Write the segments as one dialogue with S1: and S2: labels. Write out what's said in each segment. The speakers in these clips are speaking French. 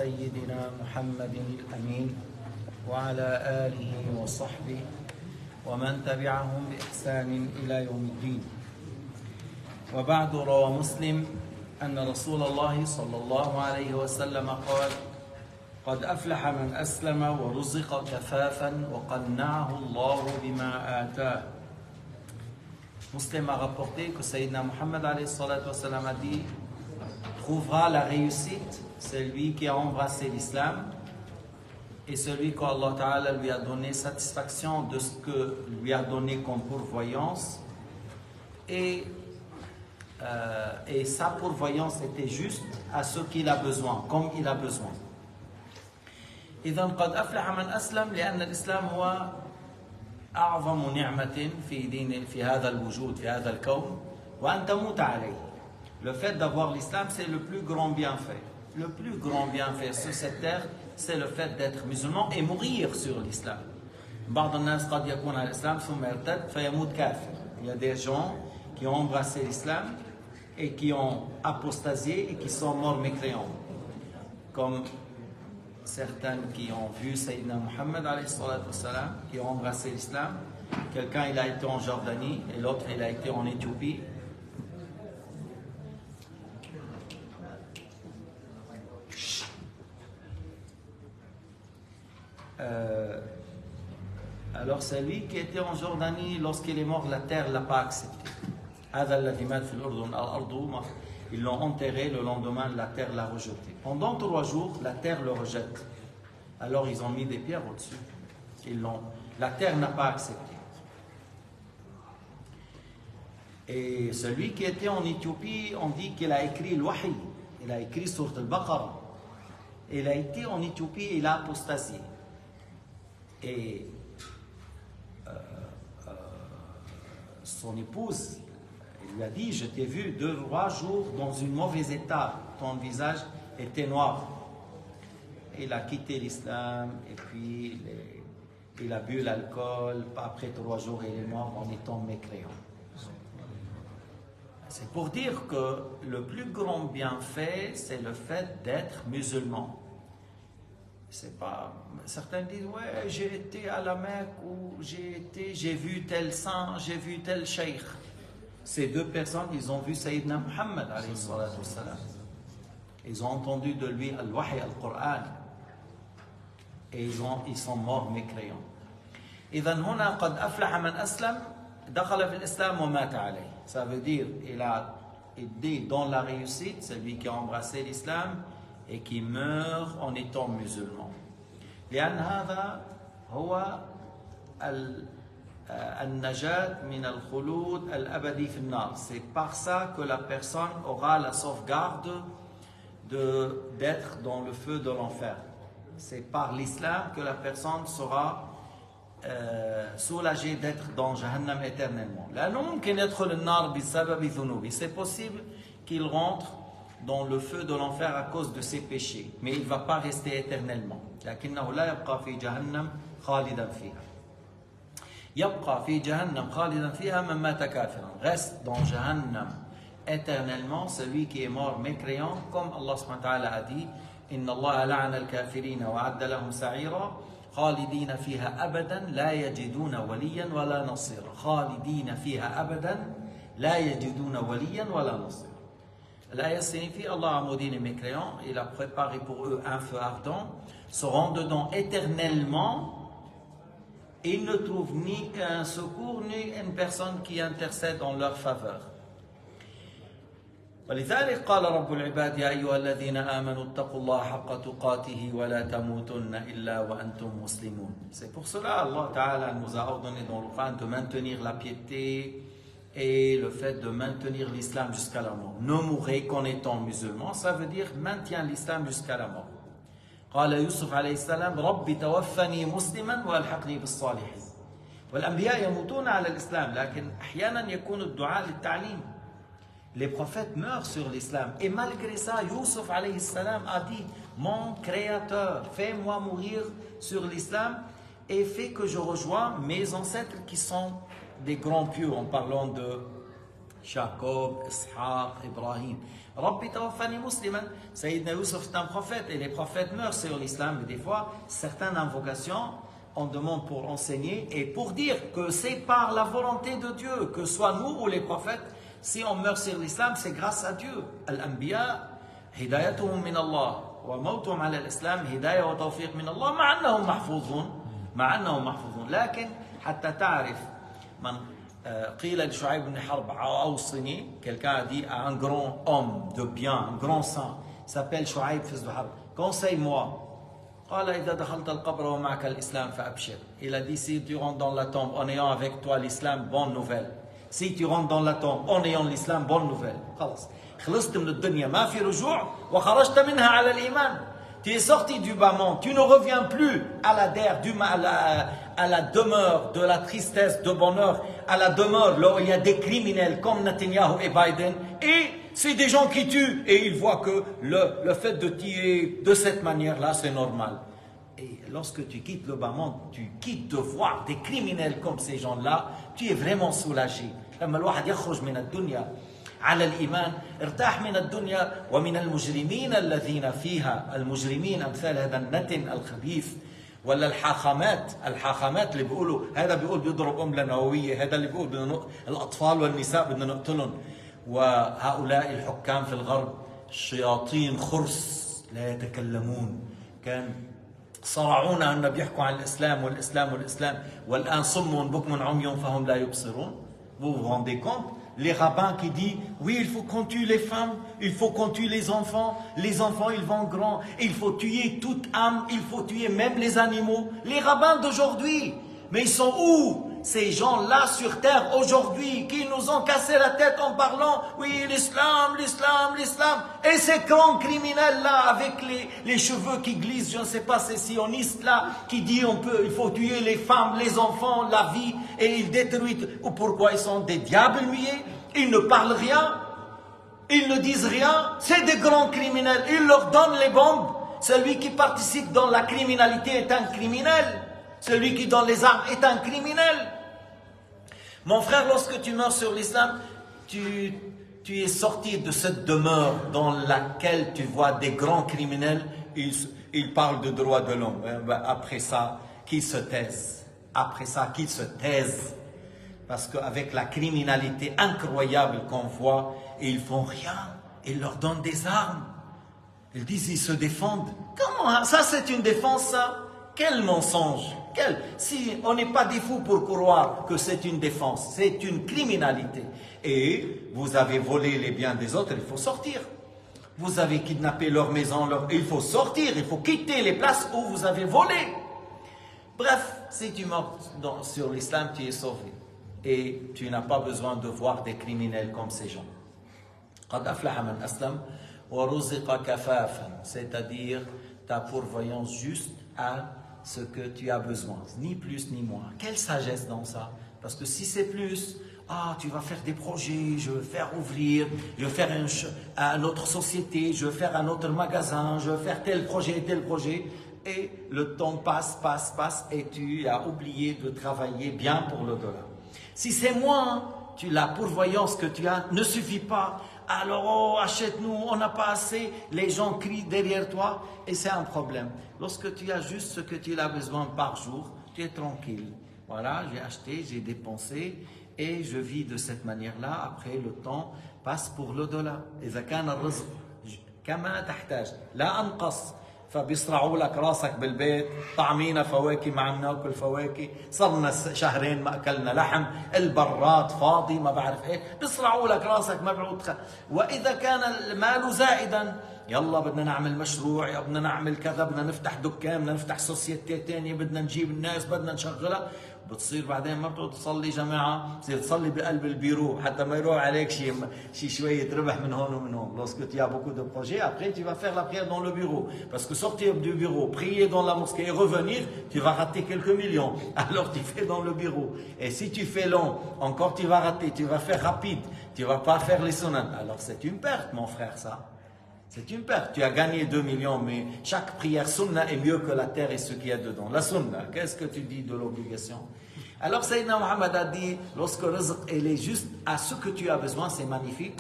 S1: سيدنا محمد الأمين وعلى آله وصحبه ومن تبعهم بإحسان إلى يوم الدين. وبعد، روى مسلم أن رسول الله صلى الله عليه وسلم قال: قد أفلح من أسلم ورزق كفافا وقنعه الله بما آتاه. Muslim a rapporté que Sayyidina Muhammad a dit: trouvera la réussite celui qui a embrassé l'islam et celui qu'Allah Ta'ala lui a donné satisfaction de ce que lui a donné comme pourvoyance, et sa pourvoyance était juste à ce qu'il a besoin, comme il a besoin. إذن قد أفلح من أسلم لأن الإسلام هو أعظم نعمة في هذا الوجود، في هذا الكون، وأن تموت عليه. Le fait d'avoir l'islam, c'est le plus grand bienfait. Le plus grand bienfait sur cette terre, c'est le fait d'être musulman et mourir sur l'islam. بعض الناس قد يكون على الإسلام ثم يرتد فيموت كافر. Il y a des gens qui ont embrassé l'islam et qui ont apostasié et qui sont morts mécréants. Comme certains qui ont vu Sayyidina Muhammad alayhi salatu wassalam, qui ont embrassé l'islam. Quelqu'un il a été en Jordanie et l'autre il a été en Éthiopie. Alors celui qui était en Jordanie, lorsqu'il est mort, la terre ne l'a pas accepté. Ils l'ont enterré, le lendemain la terre l'a rejeté. Pendant 3 jours, la terre le rejette. Alors ils ont mis des pierres au-dessus. La terre n'a pas accepté. Et celui qui était en Éthiopie, on dit qu'il a écrit l'Wahi. Il a écrit Sourate al-Baqarah. Il a été en Éthiopie et il a apostasié. Et son épouse lui a dit: je t'ai vu 2-3 jours dans un mauvais état, ton visage était noir. Il a quitté l'islam et puis il a bu l'alcool. Après 3 jours, il est mort en étant mécréant. C'est pour dire que le plus grand bienfait, c'est le fait d'être musulman. C'est pas... Certains disent: ouais, j'ai été à la Mecque, ou j'ai vu tel saint, j'ai vu tel cheikh. Ces 2 personnes, ils ont vu Sayyidina Muhammad alayhi salatu wassalam. Ils ont entendu de lui al-Wahi, al-Qur'an. Et ils sont morts mécréants. إذن هنا قد أفلح من أسلم دخل في الإسلام ومات عليه. Ça veut dire il a aidé dans la réussite celui qui a embrassé l'islam et qui meurt en étant musulman. لأن هذا هو النجاة من الخلود الأبدي في النار. C'est par ça que la personne aura la sauvegarde d'être dans le feu de l'enfer. C'est par l'islam que la personne sera soulagée d'être dans Jahannam éternellement. لا يمكن يدخل النار بسبب ذنوبه. C'est possible qu'il rentre dans le feu de l'enfer à cause de ses péchés, mais il ne va pas rester éternellement. لكنه لا يبقى في جهنم خالدا فيها. يبقى في جهنم خالدا فيها من مات كافرا. Reste dans Jahannam éternellement celui qui est mort mécréant, comme Allah subhanahu wa ta'ala a dit: إن الله لعن الكافرين وأعد لهم سعيرا خالدين فيها أبدا لا يجدون وليا ولا نصيرا. خالدين فيها أبدا لا يجدون وليا ولا نصيرا. L'ayah signifie: Allah a maudit les mécréants, il a préparé pour eux un feu ardent, seront dedans éternellement, et ils ne trouvent ni un secours ni une personne qui intercède en leur faveur. ولذلك قال رب العباد: يا أيها الذين آمنوا اتقوا الله حق تقاته ولا تموتن إلا وأنتم مسلمون. C'est pour cela Allah Ta'ala nous a ordonné dans le Coran de maintenir la piété et le fait de maintenir l'islam jusqu'à la mort. Ne mourrez qu'en étant musulman, ça veut dire maintient l'islam jusqu'à la mort. قال يوسف عليه السلام: رب توفني مسلما والحقني بالصالحين. والأنبياء يموتون على الإسلام لكن أحيانا يكون الدعاء للتعليم. Les prophètes meurent sur l'islam et malgré ça, Youssouf alayhi salam a dit: mon créateur, fais-moi mourir sur l'islam et fais que je rejoins mes ancêtres qui sont des grands pieux, en parlant Jacob, Ishaq, Ibrahim. Rabbi tawaffani musliman. Sayyidina Yusuf est un prophète et les prophètes meurent sur l'islam. Mais des fois, certaines invocations, on demande pour enseigner et pour dire que c'est par la volonté de Dieu, que soit nous ou les prophètes, si on meurt sur l'islam, c'est grâce à Dieu. Al-Anbiya, hidayatuhum min Allah, wa mawtuhum ala l'islam, hidayah wa tawfiq min Allah, ma'annahum mahfouzun, ma'annahum mahfouzun. Lakin, hatta ta'arif, man qila li Shu'aib ibn Harb, awsini, quelqu'un a dit à un grand homme de bien, un grand saint, s'appelle Shu'aib fils de Harb, conseille-moi. Il a dit, si tu rentres dans la tombe en ayant avec toi l'islam, bonne nouvelle. Si tu rentres dans la tombe en ayant l'islam, bonne nouvelle. Tu es sorti du bas monde, tu ne reviens plus à la demeure de la tristesse, de bonheur, à la demeure là où il y a des criminels comme Netanyahu et Biden, et c'est des gens qui tuent, et ils voient que le fait de tuer de cette manière-là, c'est normal. Et lorsque tu quittes le bas monde, tu quittes de voir des criminels comme ces gens-là, tu es vraiment soulagé. لما الواحد يخرج من الدنيا على الإيمان ارتاح من الدنيا ومن المجرمين الذين فيها المجرمين أمثال هذا النتن الخبيث ولا الحاخامات اللي بيقولوا هذا بيقول بيضرب نووية هذا اللي بيقول الأطفال والنساء بدنا نقتلهم وهؤلاء الحكام في الغرب الشياطين خرس لا يتكلمون كان صرعونا أن بيحكوا عن الإسلام والإسلام والإسلام والآن صم بكم عمي فهم لا يبصرون. Vous vous rendez compte? Les rabbins qui disent, oui, il faut qu'on tue les femmes, il faut qu'on tue les enfants ils vont grands, il faut tuer toute âme, il faut tuer même les animaux. Les rabbins d'aujourd'hui, mais ils sont où? Ces gens-là sur terre aujourd'hui, qui nous ont cassé la tête en parlant, oui, l'islam, l'islam, l'islam. Et ces grands criminels-là, avec les cheveux qui glissent, je ne sais pas, ces sionistes-là, qui disent il faut tuer les femmes, les enfants, la vie, et ils détruisent. Ou pourquoi ils sont des diables muets? Ils ne parlent rien, ils ne disent rien. C'est des grands criminels, ils leur donnent les bombes. Celui qui participe dans la criminalité est un criminel. Celui qui donne les armes est un criminel. Mon frère, lorsque tu meurs sur l'islam, tu es sorti de cette demeure dans laquelle tu vois des grands criminels. Ils parlent de droits de l'homme. Après ça, qu'ils se taisent. Après ça, qu'ils se taisent. Parce qu'avec la criminalité incroyable qu'on voit, ils font rien. Ils leur donnent des armes. Ils disent ils se défendent. Comment? Ça, c'est une défense, ça? Quel mensonge! Si on n'est pas des fous pour croire que c'est une défense, c'est une criminalité. Et vous avez volé les biens des autres, il faut sortir. Vous avez kidnappé leur maison, il faut sortir, il faut quitter les places où vous avez volé. Bref, si tu meurs sur l'islam, tu es sauvé. Et tu n'as pas besoin de voir des criminels comme ces gens. C'est-à-dire ta pourvoyance juste à ce que tu as besoin, ni plus ni moins. Quelle sagesse dans ça? Parce que si c'est plus, tu vas faire des projets, je veux faire ouvrir, je veux faire une autre société, je veux faire un autre magasin, je veux faire tel projet, et le temps passe, et tu as oublié de travailler bien pour le dollar. Si c'est moins, la pourvoyance que tu as ne suffit pas, alors achète-nous, on n'a pas assez, les gens crient derrière toi et c'est un problème. Lorsque tu as juste ce que tu as besoin par jour, tu es tranquille. Voilà, j'ai acheté, j'ai dépensé et je vis de cette manière-là. Après, le temps passe pour le dollar. إذا كان الرزق كما تحتاج لا أنقص فبيصرعوا لك راسك بالبيت طعمينا فواكه ما عم ناكل فواكه صرنا شهرين ما اكلنا لحم البراد فاضي ما بعرف ايه بيصرعوا لك راسك مبعوث واذا كان المال زائدا يلا بدنا نعمل مشروع بدنا نعمل كذا بدنا نفتح دكان بدنا نفتح سوسيتي ثانيه بدنا نجيب الناس بدنا نشغلها بتصير بعدين ما بتقعد تصلي جماعه بتصير تصلي بقلب البيرو حتى ما يروح عليك شي شويه ربح من هون ومن هون. Lorsque tu as beaucoup de projets, après tu vas faire la prière dans le bureau parce que sortir du bureau, prier dans la mosquée et revenir, tu vas rater quelques millions. Alors tu fais dans le bureau. Et si tu fais long, encore tu vas rater, tu vas faire rapide, tu vas pas faire les sunnahs. Alors c'est une perte mon frère ça. C'est une perte. Tu as gagné 2 millions, mais chaque prière sunna est mieux que la terre et ce qu'il y a dedans. La sunna, qu'est-ce que tu dis de l'obligation? Alors Sayyidina Muhammad a dit, lorsque le rizq il est juste à ce que tu as besoin, c'est magnifique.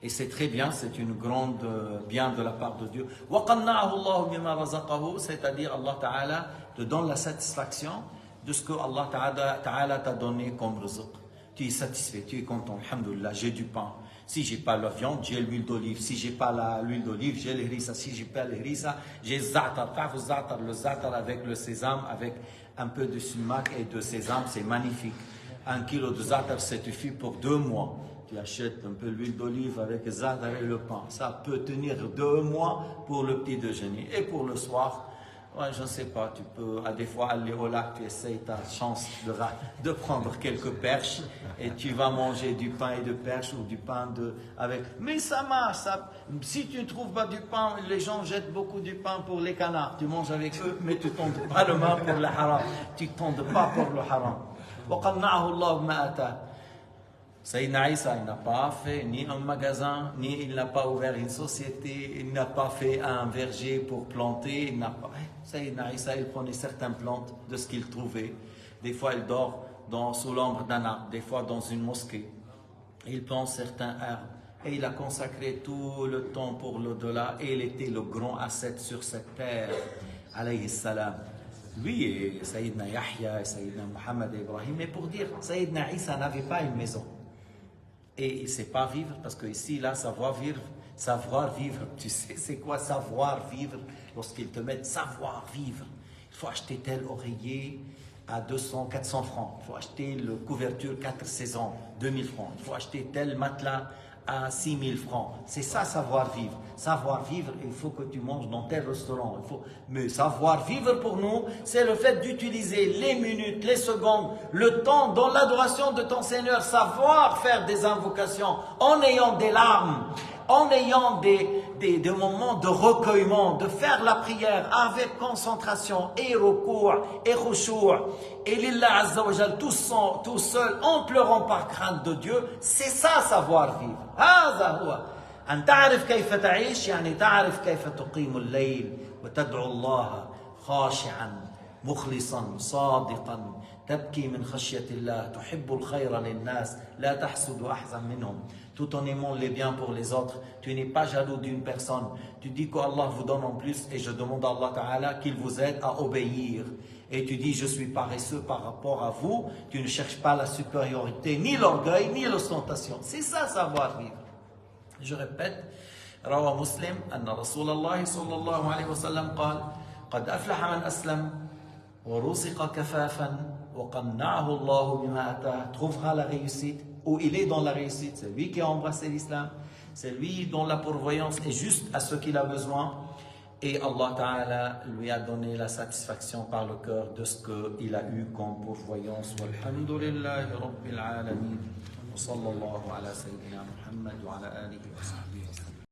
S1: Et c'est très bien, c'est une grande bien de la part de Dieu. C'est-à-dire Allah Ta'ala te donne la satisfaction de ce que Allah Ta'ala t'a donné comme rizq. Tu es satisfait, tu es content, alhamdoulilah, j'ai du pain. Si j'ai pas la viande, j'ai l'huile d'olive. Si j'ai pas l'huile d'olive, j'ai le harissa. Si j'ai pas le harissa, j'ai za'atar. Le za'atar avec le sésame, avec un peu de sumac et de sésame, c'est magnifique. 1 kilo de za'atar, ça suffit pour 2 mois. Tu achètes un peu l'huile d'olive avec le za'atar et le pain. Ça peut tenir 2 mois pour le petit déjeuner. Et pour le soir, ouais, je ne sais pas, tu peux à des fois aller au lac, tu essayes ta chance de prendre quelques perches et tu vas manger du pain et de perches ou du pain avec... Mais ça marche, si tu ne trouves pas du pain, les gens jettent beaucoup du pain pour les canards, tu manges avec eux, mais tu ne tentes pas le main pour le haram, tu ne tentes pas pour le haram. Sayyidina Isa, il n'a pas fait ni un magasin, ni il n'a pas ouvert une société, il n'a pas fait un verger pour planter, il n'a pas... Sayyidina Isa, il prenait certaines plantes de ce qu'il trouvait. Des fois, il dort sous l'ombre d'un arbre, des fois dans une mosquée. Il prend certains arbres et il a consacré tout le temps pour l'au-delà et il était le grand ascète sur cette terre, alayhi salam. Lui et Sayyidina Yahya et Sayyidina Muhammad et Ibrahim, mais pour dire, Sayyidina Isa n'avait pas une maison. Et il ne sait pas vivre, parce que ici, là, savoir vivre, tu sais, c'est quoi savoir vivre? Lorsqu'ils te mettent savoir vivre, il faut acheter tel oreiller à 200, 400 francs, il faut acheter le couverture 4 saisons, 2000 francs, il faut acheter tel matelas à 6000 francs. C'est ça, savoir vivre. Savoir vivre, il faut que tu manges dans tel restaurant. Mais savoir vivre pour nous, c'est le fait d'utiliser les minutes, les secondes, le temps dans l'adoration de ton Seigneur. Savoir faire des invocations en ayant des larmes, en ayant des moments de recueillement, de faire la prière avec concentration et recours et khushu' et lillah azza wa jal tout seul en pleurant par crainte de Dieu. C'est ça savoir vivre. هذا هو أن تعرف كيف تعيش يعني تعرف كيف تقيم الليل وتدعو الله خاشعا مخلصا صادقا تبكي من خشية الله تحب الخير للناس لا تحسد أحسن منهم tout en aimant les biens pour les autres. Tu n'es pas jaloux d'une personne. Tu dis qu'Allah vous donne en plus et je demande à Allah Ta'ala qu'il vous aide à obéir. Et tu dis je suis paresseux par rapport à vous. Tu ne cherches pas la supériorité, ni l'orgueil, ni l'ostentation. C'est ça savoir vivre. Je répète, روى مسلم أن رسول الله صلى الله عليه وسلم قال قد أفلح من أسلم ورزق كفافا وقنعه الله بما أتاه. Trouvera la réussite. Où il est dans la réussite, c'est lui qui a embrassé l'islam, c'est lui dont la pourvoyance est juste à ce qu'il a besoin et Allah Ta'ala lui a donné la satisfaction par le cœur de ce qu'il a eu comme pourvoyance. Walhamdulillahi Rabbil Alamin wa sallallahu ala sayyidina Muhammad wa ala alihi wa sahbihi.